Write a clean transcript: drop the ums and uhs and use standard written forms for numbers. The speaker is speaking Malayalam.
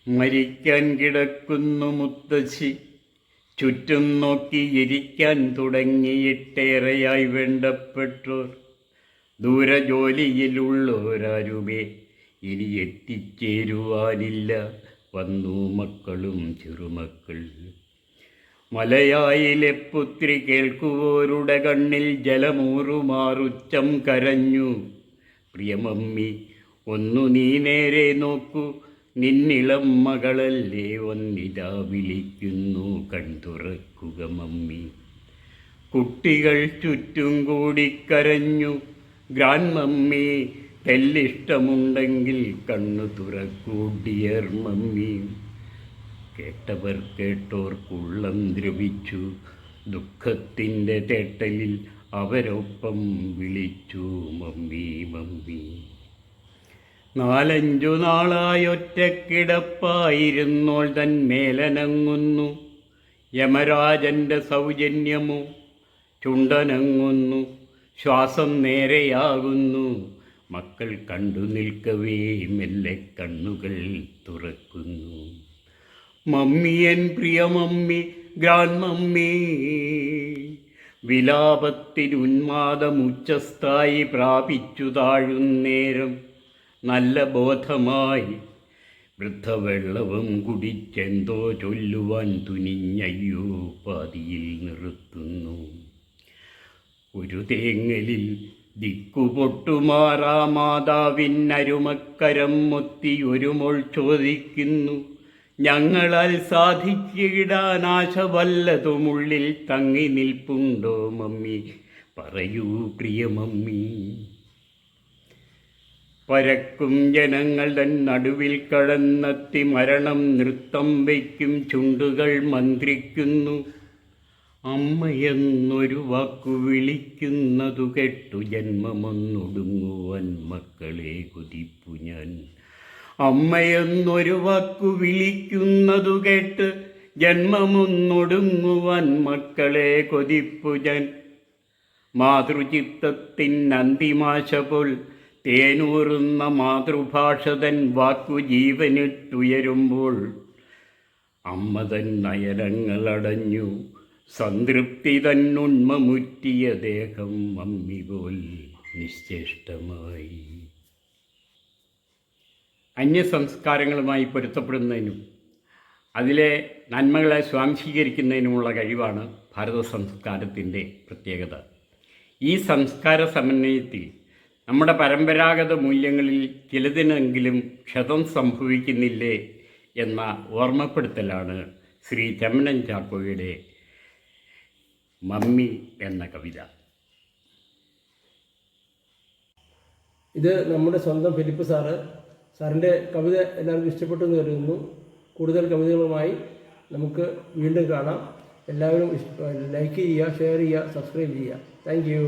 മരിക്കാൻ കിടക്കുന്നു മുത്തശ്ശി, ചുറ്റും നോക്കി ഇരിക്കാൻ തുടങ്ങിയിട്ടേറെയായി വേണ്ടപ്പെട്ടോർ. ദൂരെ ജോലിയിലുള്ളവരാരുമേ ഇനി എത്തിച്ചേരുവാനില്ല. വന്നു മക്കളും ചെറുമക്കൾ. മലയായിലെ പുത്രി കേൾക്കുവോരുടെ കണ്ണിൽ ജലമൂറുമാറുച്ചം കരഞ്ഞു. പ്രിയമമ്മി, ഒന്നു നീ നേരെ നോക്കൂ, നിന്നിളം മകളല്ലേ ഒന്നിതാ വിളിക്കുന്നു, കൺതുറക്കുക മമ്മി. കുട്ടികൾ ചുറ്റും കൂടിക്കരഞ്ഞു. ഗ്രാൻഡ് മമ്മി, തെല്ലിഷ്ടമുണ്ടെങ്കിൽ കണ്ണു തുറക്കൂ ഡിയർ മമ്മി. കേട്ടവർ കേട്ടോർക്കുള്ളം ദ്രവിച്ചു. ദുഃഖത്തിൻ്റെ തേട്ടലിൽ അവരൊപ്പം വിളിച്ചു മമ്മി മമ്മി. 4-5 നാളായൊറ്റക്കിടപ്പായിരുന്നോൾ തൻ മേലനങ്ങുന്നു. യമരാജൻ്റെ സൗജന്യമോ ചുണ്ടനങ്ങുന്നു. ശ്വാസം നേരെയാകുന്നു. മക്കൾ കണ്ടു നിൽക്കവേ മെല്ലെ കണ്ണുകൾ തുറക്കുന്നു. മമ്മി, എൻ പ്രിയ മമ്മി, ഗ്രാൻഡ് മമ്മി. വിലാപത്തിൽ ഉന്മാദമുച്ചസ്ഥായി പ്രാപിച്ചു താഴുന്നേരം നല്ല ബോധമായി വൃദ്ധവെള്ളവും കുടിച്ചെന്തോ ചൊല്ലുവാൻ തുനിഞ്ഞയ്യോ പാതിയിൽ നിർത്തുന്നു. ഒരു തേങ്ങലിൽ ദിക്കുപൊട്ടുമാറാ മാതാവിനരുമക്കരം മൊത്തി ഒരു മോൾ ചോദിക്കുന്നു. ഞങ്ങളാൽ സാധിച്ചിടാൻ ആശ വല്ലതുമുള്ളിൽ തങ്ങി നിൽപ്പുണ്ടോ മമ്മി? പറയൂ പ്രിയ മമ്മി. പരക്കും ജനങ്ങൾ തൻ നടുവിൽ കടന്നെത്തി മരണം നൃത്തം വയ്ക്കും. ചുണ്ടുകൾ മന്ത്രിക്കുന്നു. അമ്മയെന്നൊരു വാക്കു വിളിക്കുന്നതു കേട്ടു ജന്മമൊന്നൊടുങ്ങുവാൻ മക്കളെ കൊതിപ്പു ഞാൻ. അമ്മയെന്നൊരു വാക്കു വിളിക്കുന്നതു കേട്ട് ജന്മമൊന്നൊടുങ്ങുവാൻ മക്കളെ കൊതിപ്പു ഞാൻ. മാതൃചിത്തത്തിൻ അന്തിമാശ പോൽ തേനൂറുന്ന മാതൃഭാഷ തൻ വാക്കു ജീവനിട്ടുയരുമ്പോൾ അമ്മ തൻ നയനങ്ങളടഞ്ഞു. സംതൃപ്തി തന്നുണ്മമുറ്റിയ ദേഹം മമ്മി പോൽ നിശ്ചേഷ്ടമായി. അന്യസംസ്കാരങ്ങളുമായി പൊരുത്തപ്പെടുന്നതിനും അതിലെ നന്മകളെ സ്വാംശീകരിക്കുന്നതിനുമുള്ള കഴിവാണ് ഭാരത സംസ്കാരത്തിൻ്റെ പ്രത്യേകത. ഈ സംസ്കാര സമന്വയത്തിൽ നമ്മുടെ പരമ്പരാഗത മൂല്യങ്ങളിൽ ചിലതിനെങ്കിലും ക്ഷതം സംഭവിക്കുന്നില്ലേ എന്ന ഓർമ്മപ്പെടുത്തലാണ് ശ്രീ ചെമ്മനം ചാക്കോയുടെ മമ്മി എന്ന കവിത. ഇത് നമ്മുടെ സ്വന്തം ഫിലിപ്പ് സാറിൻ്റെ കവിത എല്ലാവർക്കും ഇഷ്ടപ്പെട്ടു എന്ന് കരുതുന്നു. കൂടുതൽ കവിതകളുമായി നമുക്ക് വീണ്ടും കാണാം. എല്ലാവരും ലൈക്ക് ചെയ്യുക, ഷെയർ ചെയ്യുക, സബ്സ്ക്രൈബ് ചെയ്യുക. Thank you.